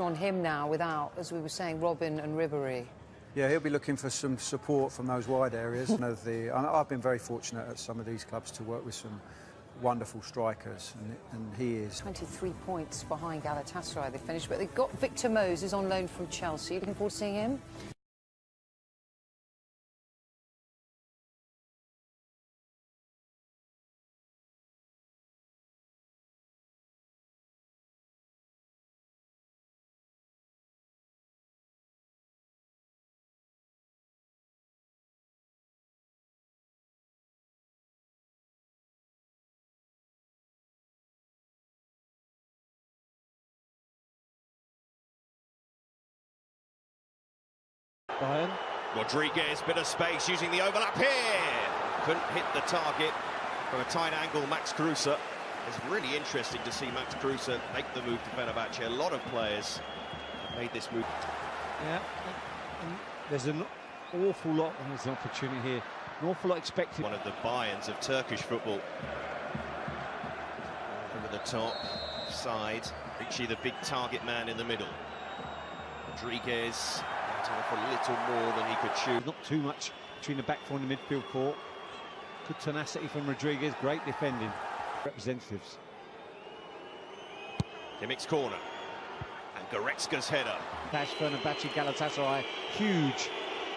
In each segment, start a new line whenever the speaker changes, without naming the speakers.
On him now without, as we were saying, Robin and Ribéry.
Yeah, he'll be looking for some support from those wide areas. I've been very fortunate at some of these clubs to work with some wonderful strikers, and he is.
23 points behind Galatasaray, they finished, but they've got Victor Moses on loan from Chelsea. Looking forward to seeing him.
Bayern.
Rodriguez, bit of space using the overlap here. Couldn't hit the target from a tight angle. Max Kruse. It's really interesting to see Max Kruse make the move to Fenerbahce. A lot of players have made this move.
Yeah, and there's an awful lot, and there's an opportunity here. An awful lot expected.
One of the Bayerns of Turkish football. Over the top side, Richie, the big target man in the middle. Rodriguez. For a little more than he could shoot.
Not too much between the back four and the midfield court. Good tenacity from Rodriguez, great defending. Representatives.
Kimmich's corner. And Goretzka's header.
Fenerbahce, Galatasaray, huge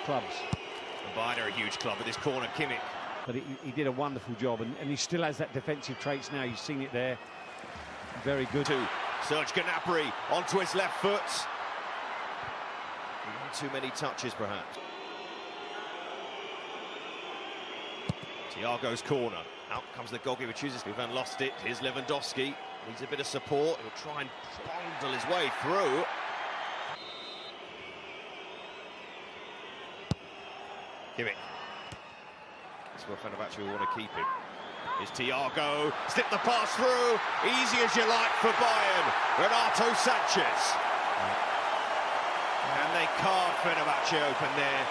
clubs.
And Bayern are a huge club with this corner, Kimmich.
But he did a wonderful job, and he still has that defensive traits now. You've seen it there. Very good.
Serge Gnabry onto his left foot. Too many touches, perhaps. Thiago's corner. Out comes the Gogi, which chooses. We've lost it. Here's Lewandowski. Needs a bit of support. He'll try and bundle his way through. Kimmich. That's where Fenerbahce will want to keep him. Here's Thiago. Slip the pass through. Easy as you like for Bayern. Renato Sanchez. And they carved Fenerbahce open there.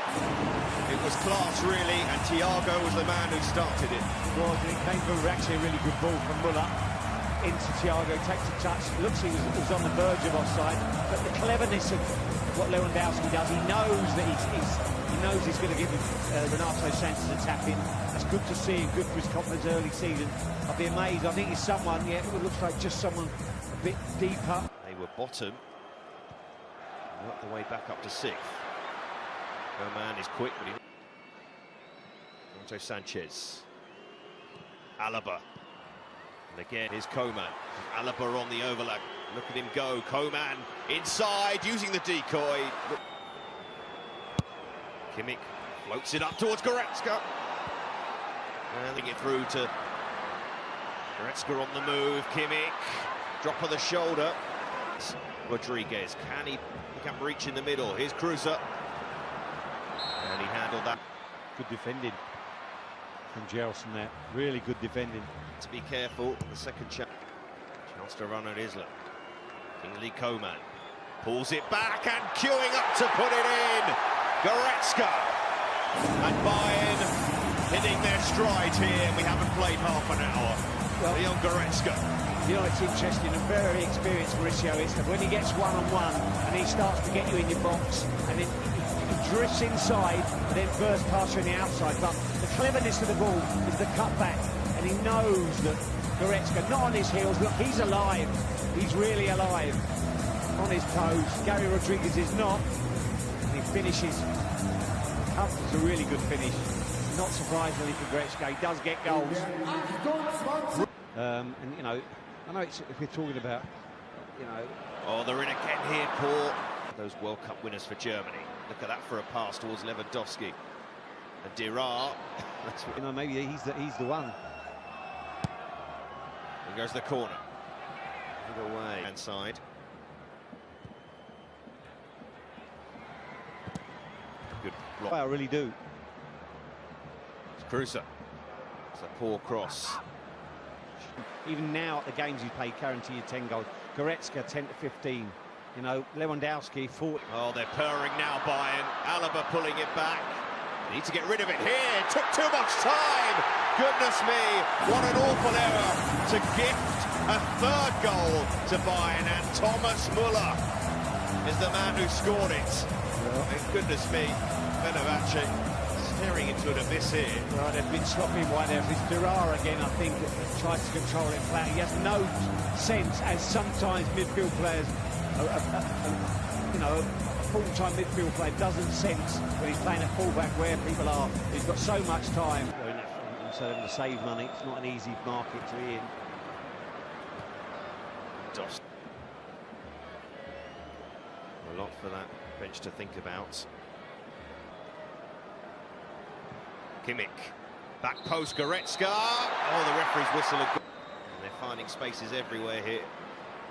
It was class, really, and Thiago was the man who started it.
Well, it came from actually a really good ball from Müller into Thiago. Takes a touch. Looks he was on the verge of offside, but the cleverness of what Lewandowski does, he knows that he's going to give Renato Sanchez a tap in. That's good to see. Good for his confidence early season. I'd be amazed. I think he's someone. Yeah, it looks like just someone a bit deeper.
They were bottom. Work the way back up to 6th. Man is quick, but Renato Sanchez. Alaba. And again, here's Coman. Alaba on the overlap. Look at him go. Coman inside, using the decoy. Kimmich floats it up towards Goretzka. And they get through to Goretzka on the move. Kimmich. Drop of the shoulder. Rodriguez, can he become reach in the middle? Here's Kruse. And he handled that.
Good defending from Gelson there. Really good defending.
To be careful, the second chance to run at Isla. Kingsley Coman pulls it back and queuing up to put it in. Goretzka. And Bayern hitting their stride here. We haven't played half an hour. Leon Goretzka.
You know, it's interesting, a very experienced Mauricio is that when he gets one-on-one and he starts to get you in your box and then he drifts inside and then burst past you on the outside. But the cleverness of the ball is the cutback, and he knows that Goretzka, not on his heels, look, he's alive. He's really alive. On his toes. Gary Rodriguez is not. And he finishes. It's a really good finish. Not surprisingly for Goretzka, he does get goals. And, you know, I know if we're talking about, you know...
Oh, they're in again here, Paul. Those World Cup winners for Germany. Look at that for a pass towards Lewandowski. And Dirar.
You know, maybe he's the one.
Here goes the corner. Good away. Inside. Good block.
I really do.
It's Kruse. It's a poor cross.
Even now at the games he's played, guarantee you 10 goals. Goretzka 10 to 15. You know, Lewandowski 40.
Oh, they're purring now, Bayern. Alaba pulling it back. Need to get rid of it here. Took too much time. Goodness me, what an awful error to gift a third goal to Bayern, and Thomas Müller is the man who scored it. And goodness me, Fenerbahce staring into an abyss here.
Well, they've been sloppy wide there. It's Bayern again, I think, that tries to control it flat. He has no sense, as sometimes midfield players, you know, a full-time midfield player doesn't sense when he's playing at fullback where people are. He's got so much time. So to save money, it's not an easy market to be in.
Dost. A lot for that bench to think about. Kimmich, back post, Goretzka. Oh, the referee's whistle. And they're finding spaces everywhere here.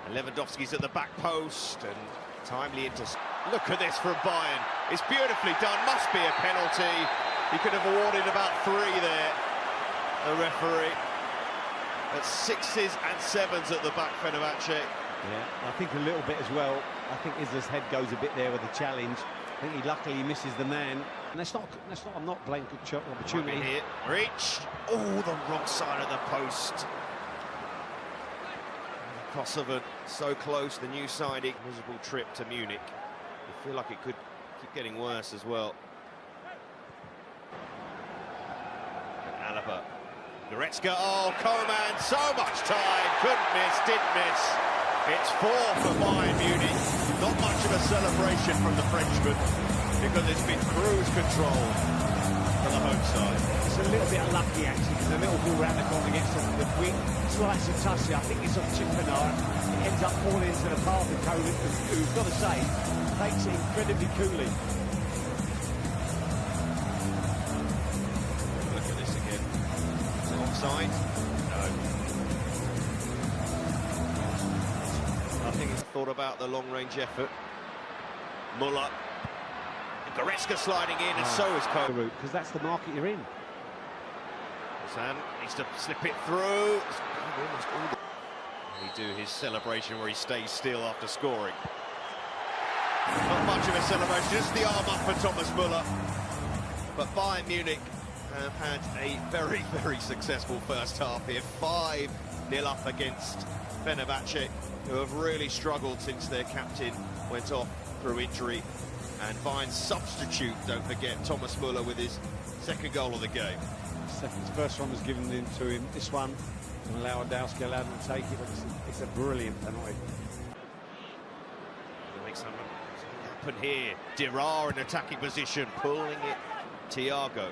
And Lewandowski's at the back post and timely into. Look at this from Bayern. It's beautifully done. Must be a penalty. He could have awarded about 3 there. The referee. At 6s and 7s at the back, Fenerbahce.
Yeah, I think a little bit as well. I think Issa's head goes a bit there with the challenge. I think he luckily misses the man. And that's not I'm not blank opportunity.
Here. Reach. Oh, the wrong side of the post. Kosovo so close, the new signing. Miserable trip to Munich. I feel like it could keep getting worse as well. And Alaba. Goretzka, oh, Coman, so much time, couldn't miss, didn't miss. It's 4 for Bayern Munich. Not much of a celebration from the Frenchman because it's been cruise control for the home side.
It's a little bit unlucky actually, because the little ball round the corner against the wing slice of Tussie. I think it's on Chippenard. It ends up falling into the path of Coman, who's got to say, takes it incredibly coolly.
Offside? No. I think he's thought about the long-range effort. Muller. Goretzka sliding in, and so is Coman.
Because that's the market you're in.
Sam needs to slip it through. He do his celebration where he stays still after scoring. Not much of a celebration, just the arm up for Thomas Muller. But Bayern Munich have had a very, very successful first half here. 5-0 up against Fenerbahce, who have really struggled since their captain went off through injury. And Bayern's substitute, don't forget, Thomas Muller with his 2nd goal of the game.
His first one was given in to him. This one, and Lewandowski allowed him to take it. It's a brilliant penalty.
Make something happen here. Bаyеrn in attacking position, pulling it. Thiago.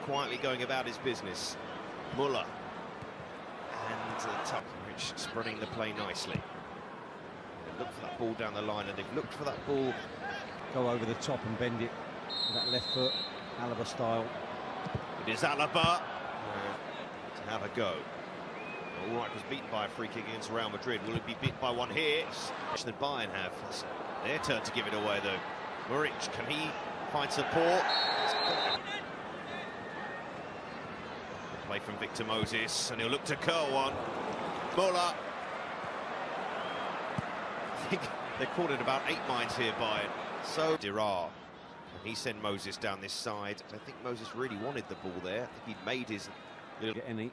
Quietly going about his business. Muller and Rich spreading the play nicely. They've looked for that ball down the line, and they've looked for that ball
go over the top and bend it with that left foot, Alaba style.
It is Alaba to have a go. All right, was beaten by a free kick against Real Madrid. Will it be beat by one here? Than Bayern have. It's their turn to give it away though. Muric, can he find support? Play from Victor Moses, and he'll look to curl one. Vola. I think they caught it about 8 minds here, Bayern. So Bаyеrn. And he sent Moses down this side. I think Moses really wanted the ball there. I think he'd made his little...
Get any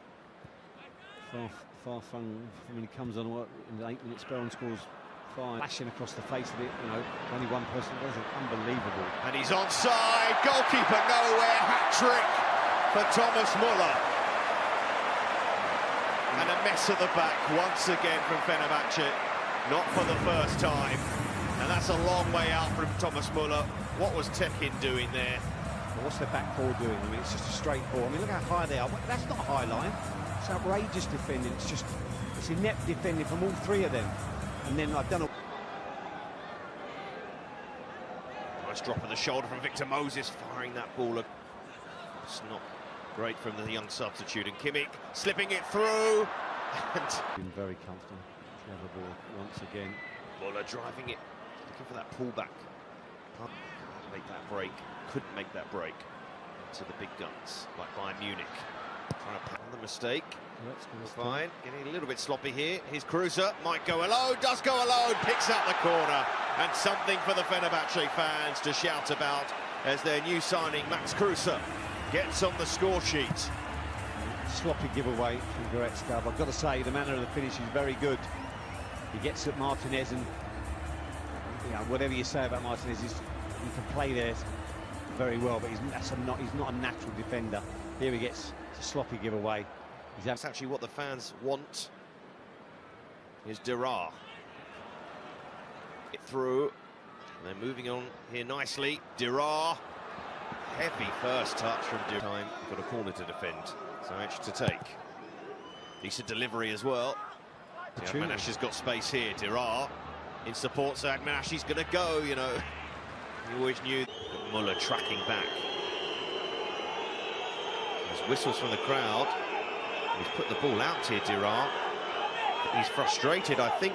far from when he comes on in the 8-minute spell and scores 5. Flashing across the face of it, you know, only one person does it. Unbelievable.
And he's onside. Goalkeeper nowhere. Hat-trick for Thomas Muller. And a mess at the back once again from Fenerbahce. Not for the first time. And that's a long way out from Thomas Muller. What was Tekin doing there?
Well, what's the back four doing? I mean, it's just a straight ball. I mean, look how high they are. That's not a high line. It's outrageous defending. It's inept defending from all 3 of them. And then I don't know.
Nice drop of the shoulder from Victor Moses, firing that ball. It's not great from the young substitute. And Kimmich slipping it through.
Been very comfortable. Clever ball once again.
Muller driving it, looking for that pullback. Can't make that break. Couldn't make that break to the big guns like Bayern Munich. Trying to pound the mistake. Fine, getting a little bit sloppy here. Here's Kruse, might go alone, does go alone, picks out the corner. And something for the Fenerbahce fans to shout about as their new signing, Max Kruse, gets on the score sheet.
Sloppy giveaway from Goretzka, but I've got to say the manner of the finish is very good. He gets at Martinez and you know, whatever you say about Martinez, he can play there very well, but he's not a natural defender. Here he gets a sloppy giveaway.
That's actually what the fans want. Here's Dirard. It through. And they're moving on here nicely. Dirard. Heavy first touch from Dirard. Got a corner to defend. So much to take. Decent delivery as well. Agmanash has got space here. Dirard in support, so Agmanashi's going to go, you know. You always knew. Muller tracking back. There's whistles from the crowd. He's put the ball out here, Dirard. He's frustrated, I think.